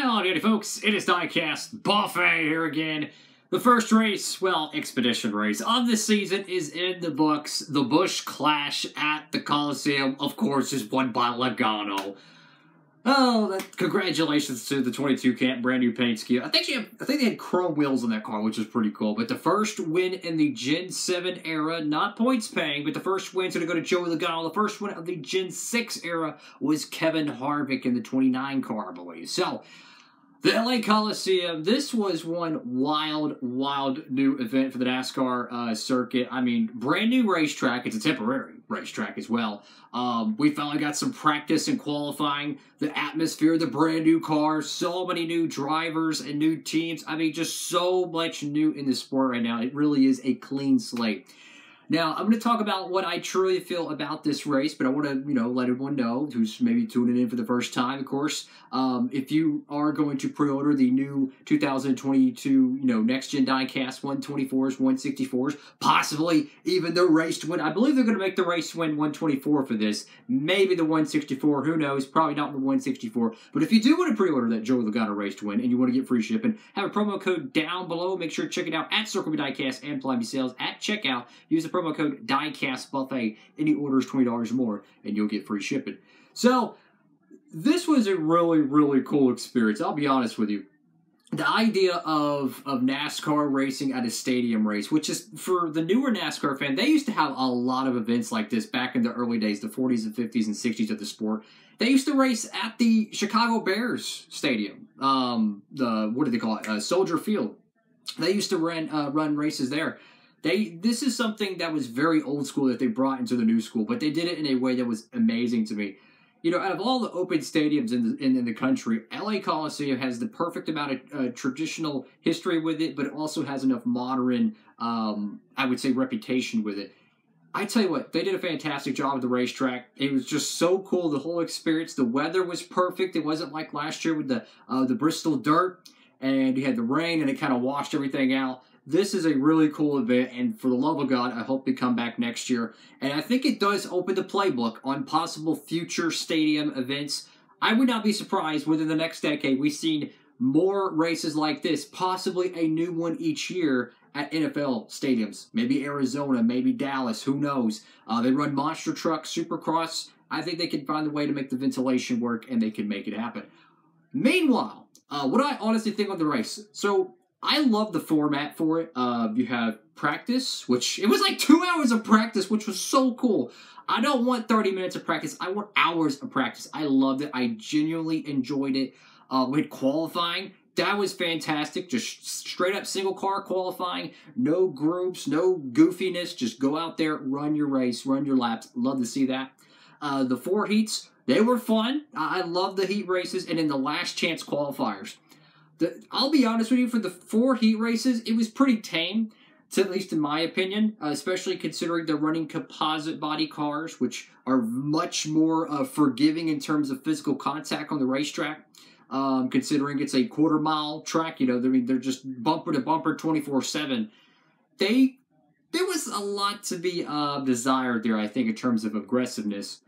Howdy, folks. It is DIECAST Buffet here again. The first race, well, expedition race of the season is in the books. The Busch Clash at the Coliseum, of course, is won by Logano. Oh, congratulations to the 22 Camp, brand new paint scheme. I think they had chrome wheels on that car, which is pretty cool. But the first win in the Gen 7 era, not points paying, but the first win's going to go to Joey Logano. The first win of the Gen 6 era was Kevin Harvick in the 29 car, I believe. So, the LA Coliseum, this was one wild new event for the NASCAR circuit. I mean, brand new racetrack. It's a temporary racetrack as well. We finally got some practice and qualifying. The atmosphere, the brand new cars, so many new drivers and new teams. I mean, just so much new in the sport right now. It really is a clean slate. Now, I'm going to talk about what I truly feel about this race, but I want to, let everyone know who's maybe tuning in for the first time, of course. If you are going to pre-order the new 2022, next-gen diecast 124s, 164s, possibly even the race to win. I believe they're going to make the race to win 124 for this. Maybe the 164, who knows? Probably not the 164. But if you do want to pre-order that Joey Logano race to win and you want to get free shipping, have a promo code down below. Make sure to check it out at Circle B Diecast and Fly Me Sales at checkout. Use the promo code DIECAST Buffet. Any orders $20 or more, and you'll get free shipping. So, this was a really cool experience. I'll be honest with you. The idea of NASCAR racing at a stadium race, which is, for the newer NASCAR fan, they used to have a lot of events like this back in the early days, the 40s and 50s and 60s of the sport. They used to race at the Chicago Bears Stadium. What do they call it? Soldier Field. They used to run races there. This is something that was very old school that they brought into the new school, but they did it in a way that was amazing to me. Out of all the open stadiums in the country, LA Coliseum has the perfect amount of traditional history with it, but it also has enough modern, I would say, reputation with it. I tell you what, they did a fantastic job at the racetrack. It was just so cool, the whole experience. The weather was perfect. It wasn't like last year with the Bristol dirt, and you had the rain, and it kind of washed everything out. This is a really cool event, and for the love of God, I hope they come back next year. And I think it does open the playbook on possible future stadium events. I would not be surprised within the next decade we've seen more races like this, possibly a new one each year at NFL stadiums. Maybe Arizona, maybe Dallas, who knows. They run monster trucks, supercross. I think they can find a way to make the ventilation work, and they can make it happen. Meanwhile, what I honestly think of the race. So, I love the format for it. You have practice, which it was like 2 hours of practice, which was so cool. I don't want 30 minutes of practice. I want hours of practice. I loved it. I genuinely enjoyed it. With qualifying, that was fantastic. Just straight up single car qualifying. No groups, no goofiness. Just go out there, run your race, run your laps. Love to see that. The 4 heats, they were fun. I love the heat races. And then the last chance qualifiers. I'll be honest with you, for the 4 heat races, it was pretty tame, at least in my opinion, especially considering they're running composite body cars, which are much more forgiving in terms of physical contact on the racetrack, considering it's a quarter-mile track. They're just bumper to bumper 24/7. There was a lot to be desired there, I think, in terms of aggressiveness.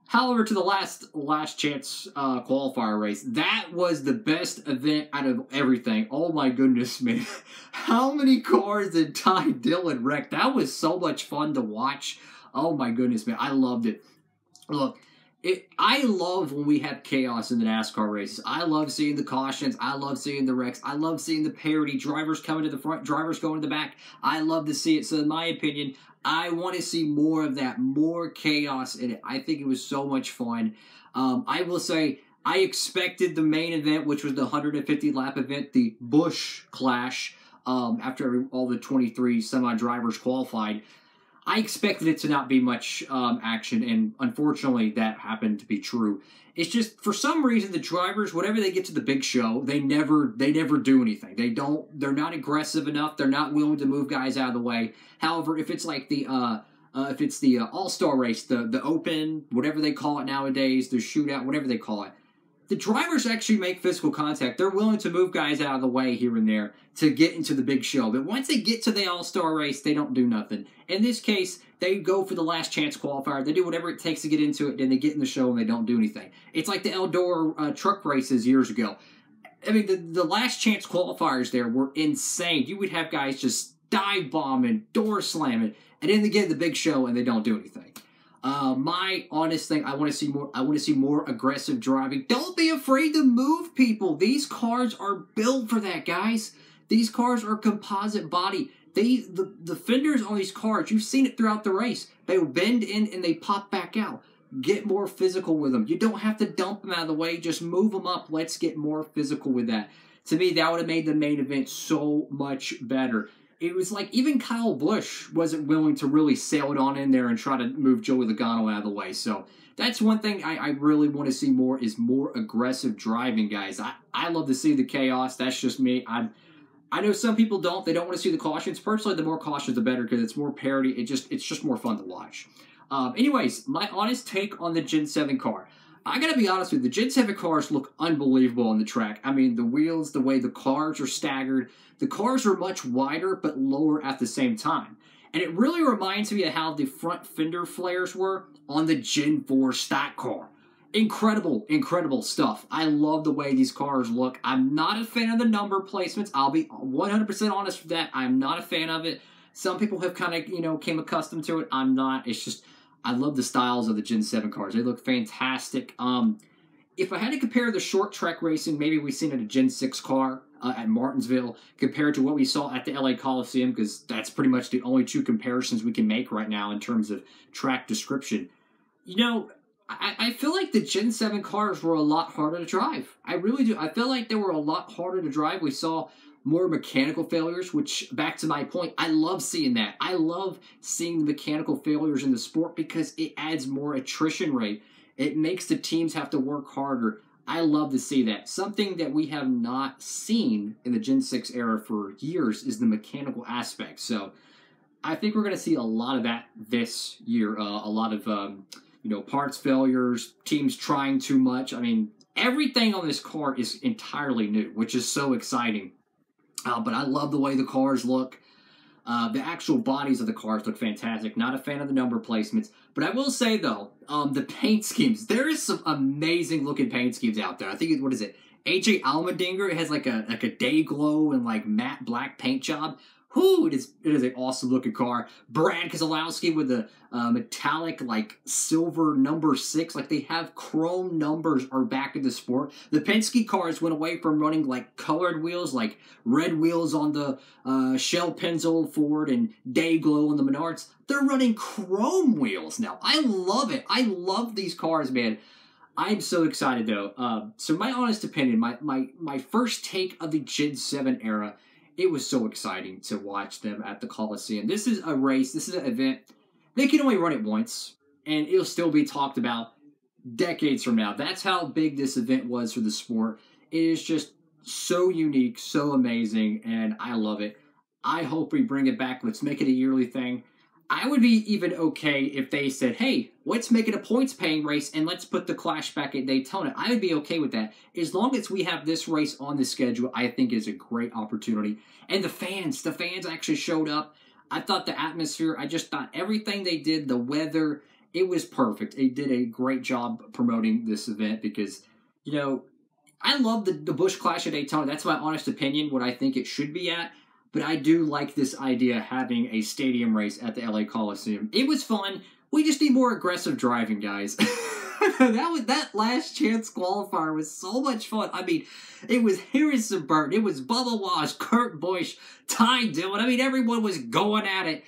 However, to the last chance qualifier race, that was the best event out of everything. Oh my goodness, man. How many cars did Ty Dillon wreck? That was so much fun to watch. Oh my goodness, man. I loved it. Look, I love when we have chaos in the NASCAR races. I love seeing the cautions. I love seeing the wrecks. I love seeing the parity. Drivers coming to the front, drivers going to the back. I love to see it. So in my opinion, I want to see more of that, more chaos in it. I think it was so much fun. I will say, I expected the main event, which was the 150-lap event, the Busch Clash, after all the 23 semi-drivers qualified. I expected it to not be much action, and unfortunately, that happened to be true. It's just, for some reason, the drivers, whenever they get to the big show, they never do anything. They're not aggressive enough. They're not willing to move guys out of the way. However, if it's like the All-Star race, the Open, whatever they call it nowadays, the shootout, whatever they call it, the drivers actually make physical contact. They're willing to move guys out of the way here and there to get into the big show. But once they get to the All-Star race, they don't do nothing. In this case, they go for the last chance qualifier. They do whatever it takes to get into it, then they get in the show and they don't do anything. It's like the Eldor truck races years ago. I mean, the last chance qualifiers there were insane. You would have guys just dive bombing, door slamming, and then they get the big show and they don't do anything. My honest thing, I want to see more. I want to see more aggressive driving. Don't be afraid to move people. These cars are built for that, guys. These cars are composite body. The fenders on these cars, you've seen it throughout the race. They will bend in and they pop back out. Get more physical with them. You don't have to dump them out of the way. Just move them up. Let's get more physical with that. To me, that would have made the main event so much better. It was like even Kyle Busch wasn't willing to really sail it on in there and try to move Joey Logano out of the way. So that's one thing I really want to see more is more aggressive driving, guys. I love to see the chaos. That's just me. I know some people don't. They don't want to see the cautions. Personally, the more cautions, the better because it's more parity. It's just more fun to watch. Anyways, my honest take on the Gen 7 car. I gotta be honest with you, the Gen 7 cars look unbelievable on the track. I mean, the wheels, the way the cars are staggered, the cars are much wider but lower at the same time. And it really reminds me of how the front fender flares were on the Gen 4 stock car. Incredible, incredible stuff. I love the way these cars look. I'm not a fan of the number placements. I'll be 100% honest with that. I'm not a fan of it. Some people have kind of, came accustomed to it. I'm not. It's just, I love the styles of the Gen 7 cars. They look fantastic. If I had to compare the short track racing, maybe we've seen it a Gen 6 car at Martinsville compared to what we saw at the LA Coliseum, because that's pretty much the only two comparisons we can make right now in terms of track description. I feel like the Gen 7 cars were a lot harder to drive. I really do. I feel like they were a lot harder to drive. We saw more mechanical failures, which, back to my point, I love seeing that. I love seeing the mechanical failures in the sport because it adds more attrition rate. It makes the teams have to work harder. I love to see that. Something that we have not seen in the Gen 6 era for years is the mechanical aspect. So I think we're going to see a lot of that this year. A lot of, parts failures, teams trying too much. I mean, everything on this car is entirely new, which is so exciting. But I love the way the cars look. The actual bodies of the cars look fantastic. Not a fan of the number placements. But I will say, though, the paint schemes. There is some amazing looking paint schemes out there. I think, what is it? AJ Allmendinger has like a day glow and like matte black paint job. Whoo, it is an awesome looking car. Brad Keselowski with the metallic like silver number 6. Like they have chrome numbers are back in the sport. The Penske cars went away from running like colored wheels, like red wheels on the Shell Pennzoil Ford and day glow on the Menards. They're running chrome wheels now. I love it. I love these cars, man. I'm so excited though. So my honest opinion, my first take of the Gen 7 era, it was so exciting to watch them at the Coliseum. This is a race. This is an event. They can only run it once, and it'll still be talked about decades from now. That's how big this event was for the sport. It is just so unique, so amazing, and I love it. I hope we bring it back. Let's make it a yearly thing. I would be even okay if they said, hey, let's make it a points-paying race and let's put the Clash back at Daytona. I would be okay with that. As long as we have this race on the schedule, I think is a great opportunity. And the fans actually showed up. I thought the atmosphere, I just thought everything they did, the weather, it was perfect. It did a great job promoting this event because, I love the Busch Clash at Daytona. That's my honest opinion, what I think it should be at. But I do like this idea of having a stadium race at the LA Coliseum. It was fun. We just need more aggressive driving, guys. that last chance qualifier was so much fun. I mean, it was Harrison Burton. It was Bubba Wallace, Kurt Busch, Ty Dillon. I mean, everyone was going at it.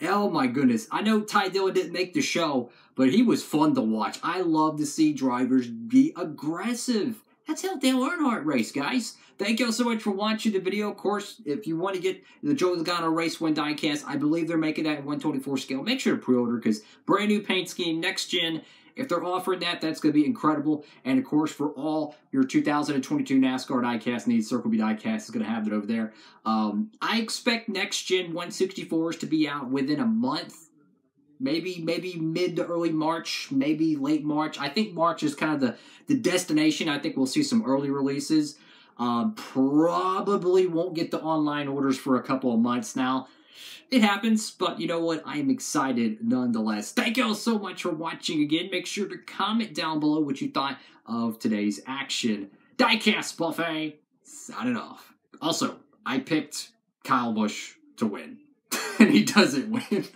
Oh, my goodness. I know Ty Dillon didn't make the show, but he was fun to watch. I love to see drivers be aggressive. That's how Dale Earnhardt raced, guys. Thank you all so much for watching the video. Of course, if you want to get the Joey Logano Race 1 diecast, I believe they're making that in 124 scale. Make sure to pre-order because brand new paint scheme, next gen. If they're offering that, that's going to be incredible. And, of course, for all your 2022 NASCAR diecast needs, Circle B Diecast is going to have it over there. I expect next gen 164s to be out within a month. Maybe mid to early March, maybe late March. I think March is kind of the destination. I think we'll see some early releases. Probably won't get the online orders for a couple of months now. It happens, but you know what? I'm excited nonetheless. Thank you all so much for watching again. Make sure to comment down below what you thought of today's action. Diecast Buffet. Signing off. Also, I picked Kyle Busch to win. And he doesn't win.